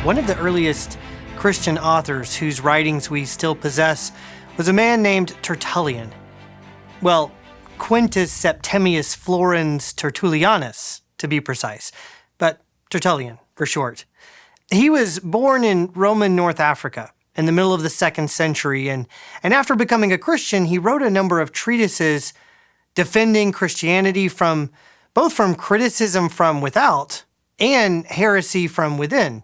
One of the earliest Christian authors whose writings we still possess was a man named Tertullian. Well, Quintus Septimius Florens Tertullianus, to be precise, but Tertullian for short. He was born in Roman North Africa in the middle of the 2nd century, and after becoming a Christian, he wrote a number of treatises defending Christianity from criticism from without and heresy from within.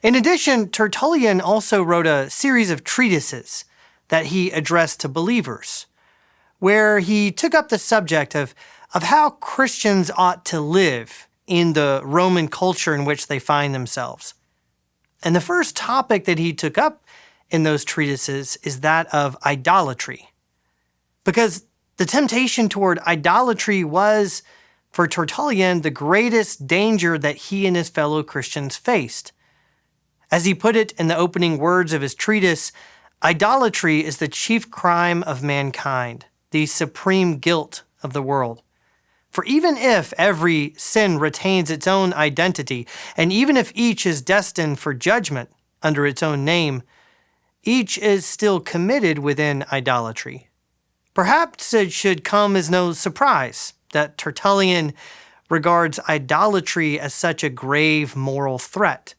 In addition, Tertullian also wrote a series of treatises that he addressed to believers, where he took up the subject of how Christians ought to live in the Roman culture in which they find themselves. And the first topic that he took up in those treatises is that of idolatry, because the temptation toward idolatry was, for Tertullian, the greatest danger that he and his fellow Christians faced. As he put it in the opening words of his treatise, idolatry is the chief crime of mankind, the supreme guilt of the world. For even if every sin retains its own identity, and even if each is destined for judgment under its own name, each is still committed within idolatry. Perhaps it should come as no surprise that Tertullian regards idolatry as such a grave moral threat,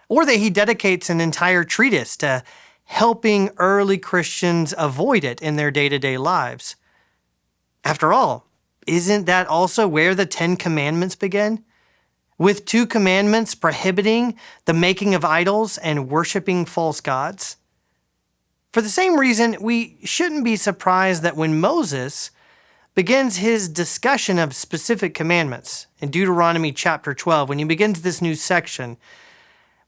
or that he dedicates an entire treatise to helping early Christians avoid it in their day-to-day lives. After all, isn't that also where the 10 Commandments begin? With 2 commandments prohibiting the making of idols and worshiping false gods? For the same reason, we shouldn't be surprised that when Moses begins his discussion of specific commandments in Deuteronomy chapter 12, when he begins this new section,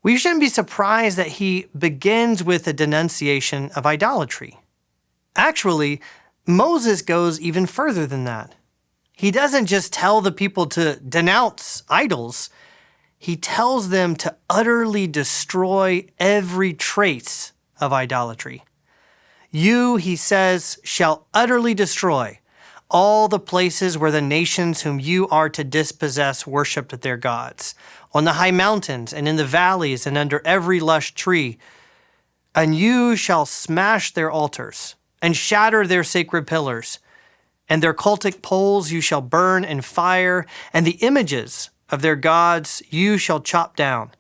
we shouldn't be surprised that he begins with a denunciation of idolatry. Actually, Moses goes even further than that. He doesn't just tell the people to denounce idols. He tells them to utterly destroy every trace of idolatry. You, he says, shall utterly destroy all the places where the nations whom you are to dispossess worshiped their gods, on the high mountains and in the valleys and under every lush tree. And you shall smash their altars and shatter their sacred pillars, and their cultic poles you shall burn in fire, and the images of their gods you shall chop down,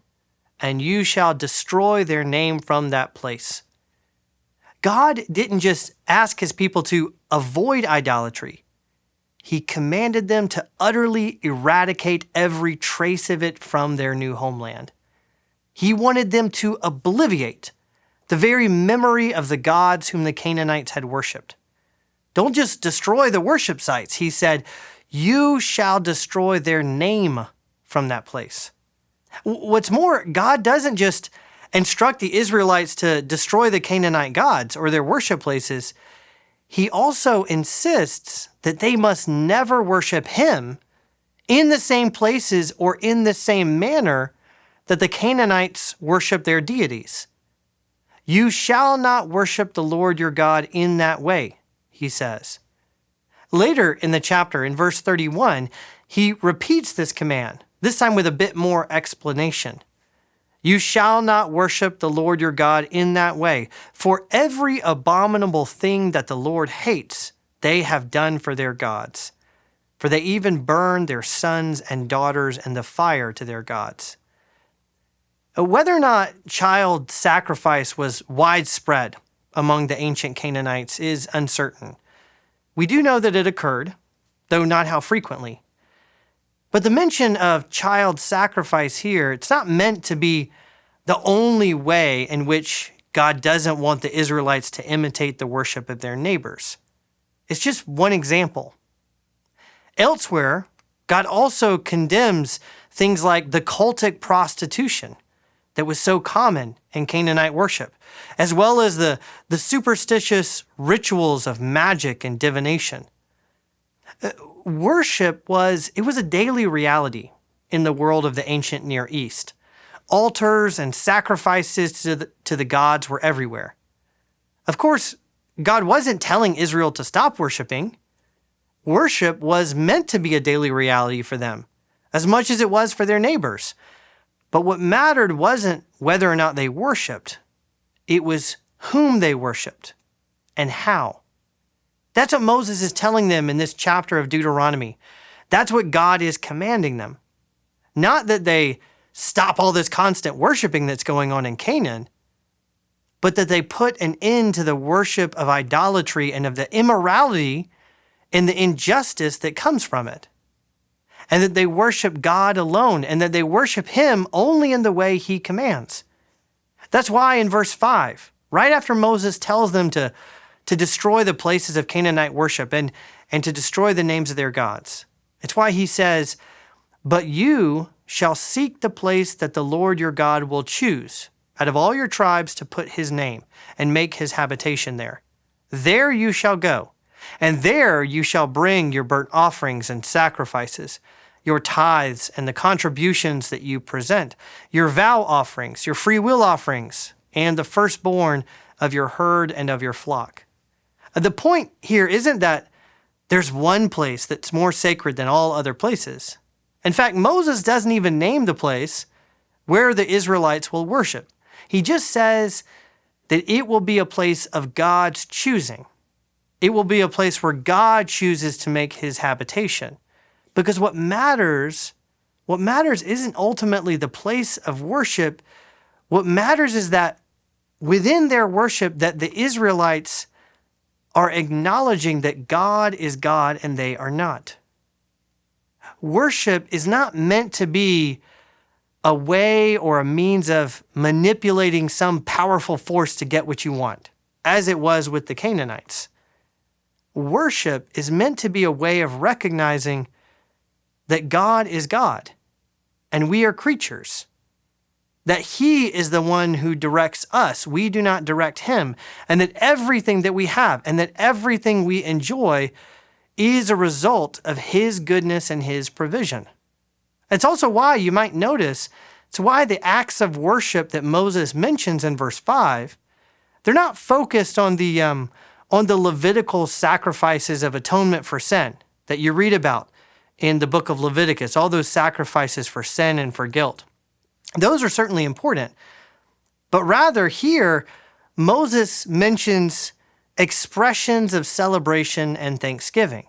and you shall destroy their name from that place. God didn't just ask his people to avoid idolatry. He commanded them to utterly eradicate every trace of it from their new homeland. He wanted them to obliviate the very memory of the gods whom the Canaanites had worshipped. Don't just destroy the worship sites. He said, you shall destroy their name from that place. What's more, God doesn't just instruct the Israelites to destroy the Canaanite gods or their worship places. He also insists that they must never worship him in the same places or in the same manner that the Canaanites worship their deities. You shall not worship the Lord your God in that way, he says. Later in the chapter, in verse 31, he repeats this command, this time with a bit more explanation. You shall not worship the Lord your God in that way, for every abominable thing that the Lord hates, they have done for their gods. For they even burn their sons and daughters in the fire to their gods. Whether or not child sacrifice was widespread among the ancient Canaanites is uncertain. We do know that it occurred, though not how frequently. But the mention of child sacrifice here, it's not meant to be the only way in which God doesn't want the Israelites to imitate the worship of their neighbors. It's just one example. Elsewhere, God also condemns things like the cultic prostitution that was so common in Canaanite worship, as well as the superstitious rituals of magic and divination. Worship was a daily reality in the world of the ancient Near East. Altars and sacrifices to the gods were everywhere. Of course, God wasn't telling Israel to stop worshiping. Worship was meant to be a daily reality for them, as much as it was for their neighbors. But what mattered wasn't whether or not they worshiped. It was whom they worshiped and how. That's what Moses is telling them in this chapter of Deuteronomy. That's what God is commanding them. Not that they stop all this constant worshiping that's going on in Canaan, but that they put an end to the worship of idolatry and of the immorality and the injustice that comes from it. And that they worship God alone, and that they worship Him only in the way He commands. That's why in verse 5, right after Moses tells them to destroy the places of Canaanite worship and to destroy the names of their gods, it's why he says, "But you shall seek the place that the Lord your God will choose out of all your tribes to put His name and make His habitation there. There you shall go, and there you shall bring your burnt offerings and sacrifices, your tithes and the contributions that you present, your vow offerings, your free will offerings, and the firstborn of your herd and of your flock." The point here isn't that there's one place that's more sacred than all other places. In fact, Moses doesn't even name the place where the Israelites will worship. He just says that it will be a place of God's choosing. It will be a place where God chooses to make His habitation. Because what matters isn't ultimately the place of worship. What matters is that within their worship, that the Israelites are acknowledging that God is God and they are not. Worship is not meant to be a way or a means of manipulating some powerful force to get what you want, as it was with the Canaanites. Worship is meant to be a way of recognizing that God is God and we are creatures, that He is the one who directs us. We do not direct Him, and that everything that we have and that everything we enjoy is a result of His goodness and His provision. It's also why you might notice, it's why the acts of worship that Moses mentions in verse 5, they're not focused on the Levitical sacrifices of atonement for sin that you read about in the book of Leviticus, all those sacrifices for sin and for guilt. Those are certainly important. But rather here, Moses mentions expressions of celebration and thanksgiving.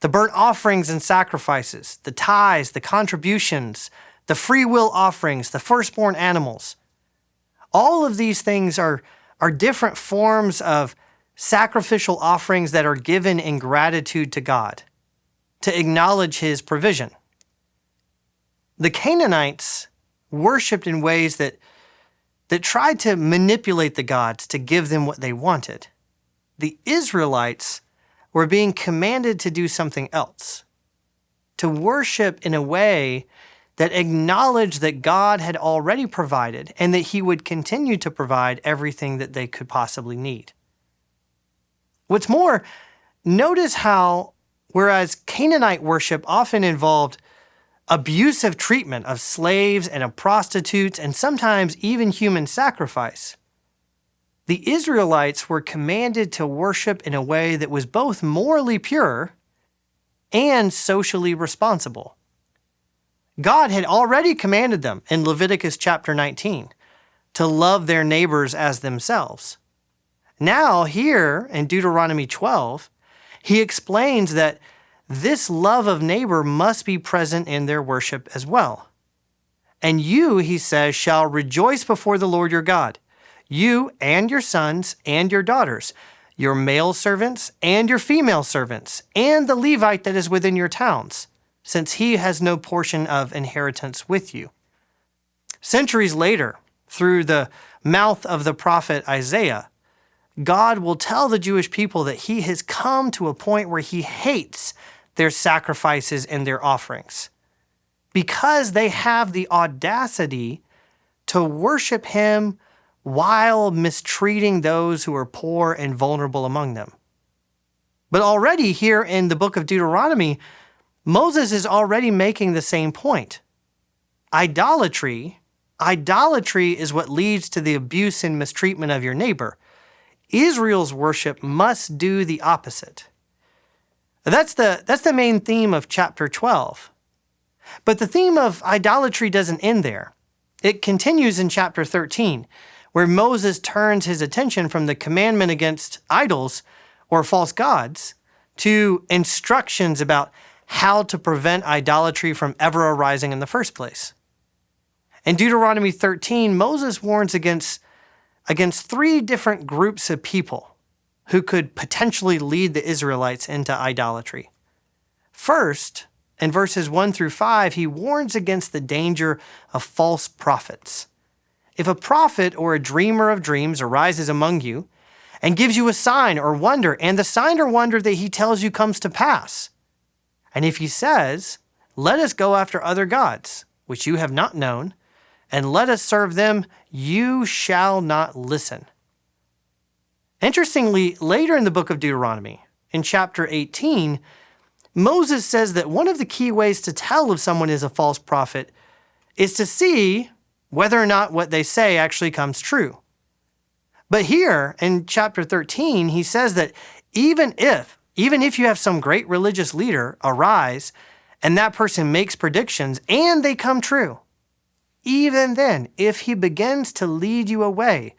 The burnt offerings and sacrifices, the tithes, the contributions, the free will offerings, the firstborn animals. All of these things are different forms of sacrificial offerings that are given in gratitude to God, to acknowledge His provision. The Canaanites worshipped in ways that tried to manipulate the gods to give them what they wanted. The Israelites were being commanded to do something else, to worship in a way that acknowledged that God had already provided and that He would continue to provide everything that they could possibly need. What's more, notice how, whereas Canaanite worship often involved abusive treatment of slaves and of prostitutes and sometimes even human sacrifice, the Israelites were commanded to worship in a way that was both morally pure and socially responsible. God had already commanded them in Leviticus chapter 19 to love their neighbors as themselves. Now here in Deuteronomy 12, He explains that this love of neighbor must be present in their worship as well. And you, He says, shall rejoice before the Lord your God, you and your sons and your daughters, your male servants and your female servants, and the Levite that is within your towns, since he has no portion of inheritance with you. Centuries later, through the mouth of the prophet Isaiah, God will tell the Jewish people that He has come to a point where He hates their sacrifices and their offerings, because they have the audacity to worship Him while mistreating those who are poor and vulnerable among them. But already here in the book of Deuteronomy, Moses is already making the same point. Idolatry is what leads to the abuse and mistreatment of your neighbor. Israel's worship must do the opposite. That's the main theme of chapter 12. But the theme of idolatry doesn't end there. It continues in chapter 13, where Moses turns his attention from the commandment against idols or false gods to instructions about how to prevent idolatry from ever arising in the first place. In Deuteronomy 13, Moses warns against three different groups of people who could potentially lead the Israelites into idolatry. First, in verses 1 through 5, he warns against the danger of false prophets. If a prophet or a dreamer of dreams arises among you and gives you a sign or wonder, and the sign or wonder that he tells you comes to pass, and if he says, "Let us go after other gods, which you have not known, and let us serve them," you shall not listen. Interestingly, later in the book of Deuteronomy, in chapter 18, Moses says that one of the key ways to tell if someone is a false prophet is to see whether or not what they say actually comes true. But here in chapter 13, he says that even if you have some great religious leader arise and that person makes predictions and they come true, even then, if he begins to lead you away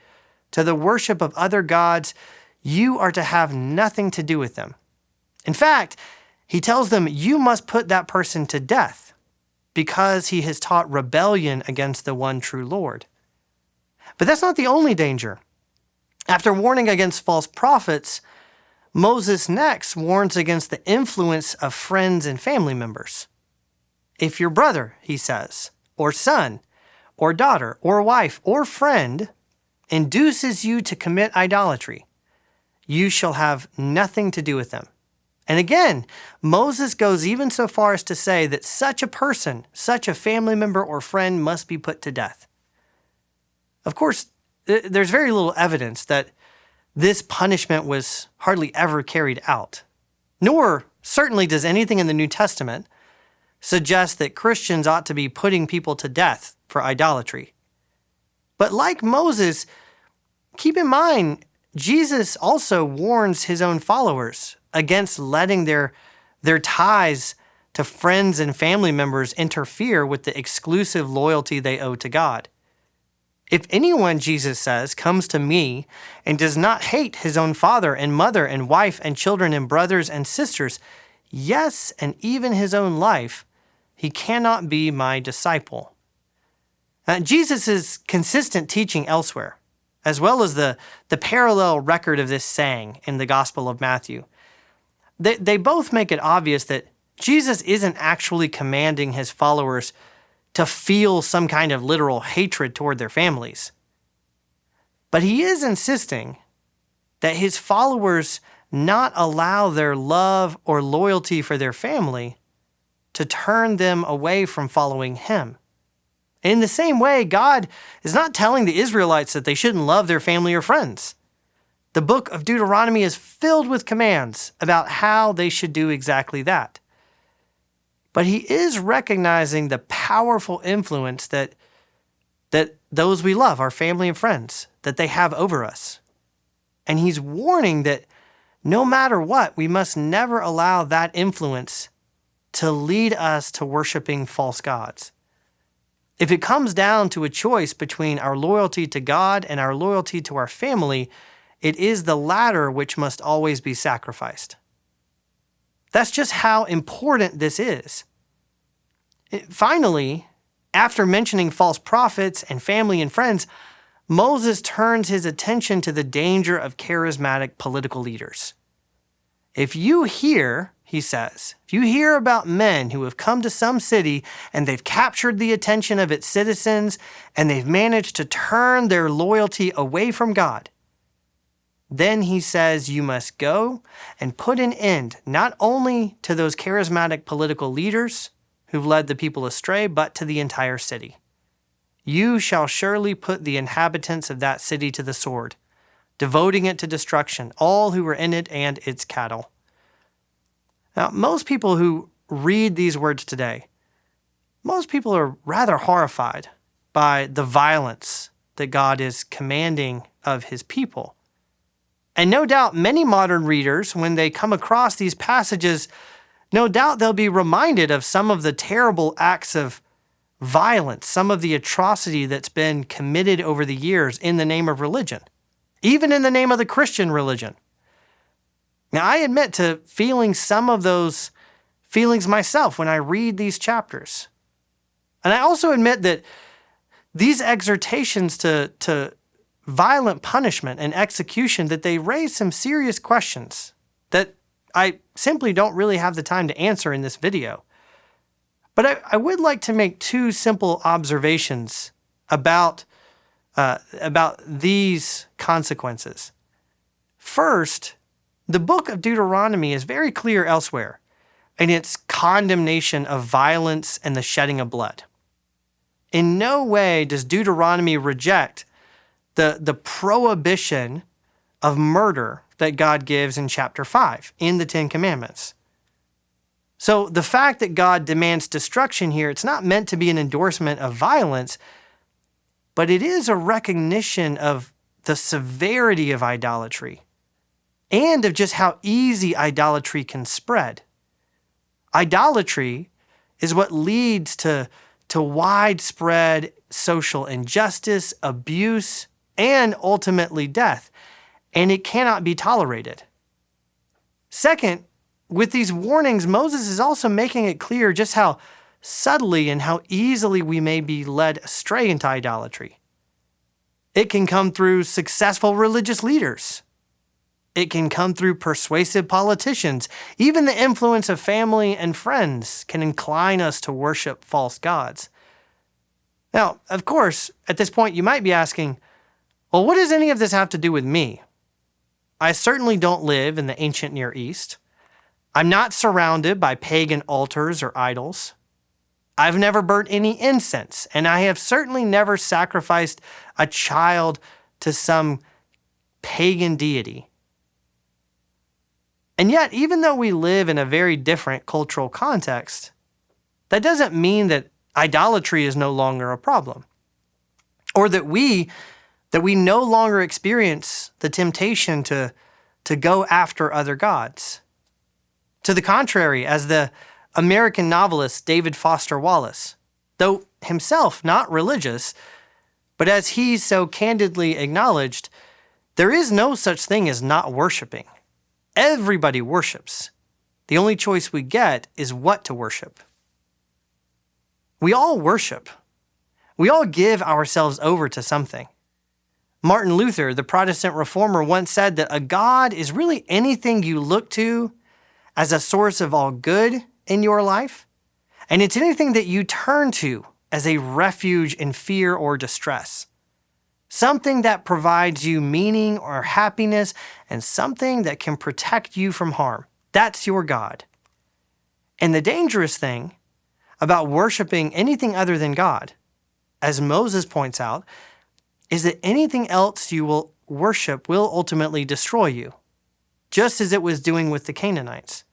to the worship of other gods, you are to have nothing to do with them. In fact, he tells them you must put that person to death because he has taught rebellion against the one true Lord. But that's not the only danger. After warning against false prophets, Moses next warns against the influence of friends and family members. If your brother, he says, or son, or daughter, or wife, or friend induces you to commit idolatry, you shall have nothing to do with them. And again, Moses goes even so far as to say that such a person, such a family member or friend must be put to death. Of course, there's very little evidence that this punishment was hardly ever carried out, nor certainly does anything in the New Testament suggest that Christians ought to be putting people to death for idolatry. But like Moses, keep in mind, Jesus also warns his own followers against letting their ties to friends and family members interfere with the exclusive loyalty they owe to God. If anyone, Jesus says, comes to me and does not hate his own father and mother and wife and children and brothers and sisters, yes, and even his own life, he cannot be my disciple. Jesus' consistent teaching elsewhere, as well as the parallel record of this saying in the Gospel of Matthew, they both make it obvious that Jesus isn't actually commanding his followers to feel some kind of literal hatred toward their families. But he is insisting that his followers not allow their love or loyalty for their family to turn them away from following him. In the same way, God is not telling the Israelites that they shouldn't love their family or friends. The book of Deuteronomy is filled with commands about how they should do exactly that. But he is recognizing the powerful influence that those we love, our family and friends, that they have over us. And he's warning that no matter what, we must never allow that influence to lead us to worshiping false gods. If it comes down to a choice between our loyalty to God and our loyalty to our family, it is the latter which must always be sacrificed. That's just how important this is. Finally, after mentioning false prophets and family and friends, Moses turns his attention to the danger of charismatic political leaders. If you hear, he says, if you hear about men who have come to some city and they've captured the attention of its citizens and they've managed to turn their loyalty away from God, then he says you must go and put an end not only to those charismatic political leaders who've led the people astray, but to the entire city. You shall surely put the inhabitants of that city to the sword, devoting it to destruction, all who were in it and its cattle. Now, most people who read these words today, most people are rather horrified by the violence that God is commanding of his people. And no doubt many modern readers, when they come across these passages, no doubt they'll be reminded of some of the terrible acts of violence, some of the atrocity that's been committed over the years in the name of religion, even in the name of the Christian religion. Now, I admit to feeling some of those feelings myself when I read these chapters. And I also admit that these exhortations to violent punishment and execution, that they raise some serious questions that I simply don't really have the time to answer in this video. But I would like to make two simple observations about these consequences. First, the book of Deuteronomy is very clear elsewhere in its condemnation of violence and the shedding of blood. In no way does Deuteronomy reject the prohibition of murder that God gives in chapter 5 in the Ten Commandments. So the fact that God demands destruction here, it's not meant to be an endorsement of violence, but it is a recognition of the severity of idolatry and of just how easy idolatry can spread. Idolatry is what leads to widespread social injustice, abuse, and ultimately death, and it cannot be tolerated. Second, with these warnings, Moses is also making it clear just how subtly and how easily we may be led astray into idolatry. It can come through successful religious leaders. It can come through persuasive politicians. Even the influence of family and friends can incline us to worship false gods. Now, of course, at this point you might be asking, well, what does any of this have to do with me? I certainly don't live in the ancient Near East. I'm not surrounded by pagan altars or idols. I've never burnt any incense, and I have certainly never sacrificed a child to some pagan deity. And yet, even though we live in a very different cultural context, that doesn't mean that idolatry is no longer a problem, or that we no longer experience the temptation to go after other gods. To the contrary, as the American novelist David Foster Wallace, though himself not religious, but as he so candidly acknowledged, there is no such thing as not worshiping. Everybody worships. The only choice we get is what to worship. We all worship. We all give ourselves over to something. Martin Luther, the Protestant reformer, once said that a God is really anything you look to as a source of all good in your life, and it's anything that you turn to as a refuge in fear or distress. Something that provides you meaning or happiness, and something that can protect you from harm. That's your God. And the dangerous thing about worshiping anything other than God, as Moses points out, is that anything else you will worship will ultimately destroy you, just as it was doing with the Canaanites.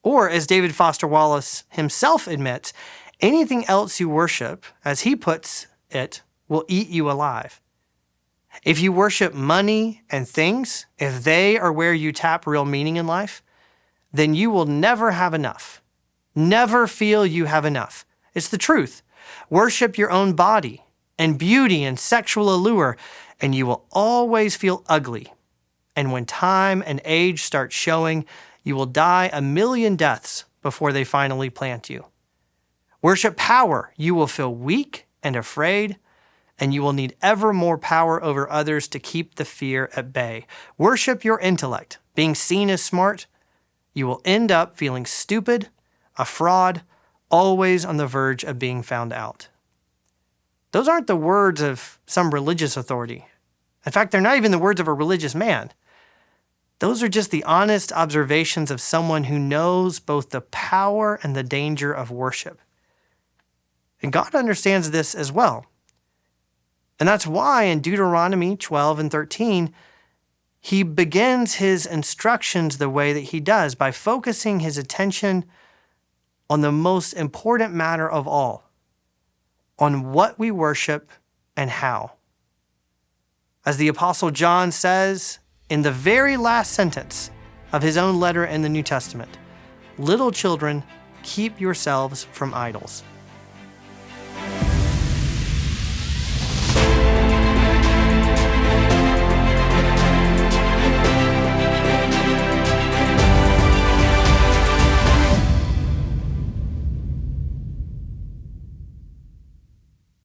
Or, as David Foster Wallace himself admits, anything else you worship, as he puts it, will eat you alive. If you worship money and things, if they are where you tap real meaning in life, then you will never have enough. Never feel you have enough. It's the truth. Worship your own body and beauty and sexual allure, and you will always feel ugly. And when time and age start showing, you will die a million deaths before they finally plant you. Worship power. You will feel weak and afraid, and you will need ever more power over others to keep the fear at bay. Worship your intellect. Being seen as smart, you will end up feeling stupid, a fraud, always on the verge of being found out. Those aren't the words of some religious authority. In fact, they're not even the words of a religious man. Those are just the honest observations of someone who knows both the power and the danger of worship. And God understands this as well. And that's why in Deuteronomy 12 and 13, he begins his instructions the way that he does, by focusing his attention on the most important matter of all, on what we worship and how. As the Apostle John says in the very last sentence of his own letter in the New Testament, "Little children, keep yourselves from idols."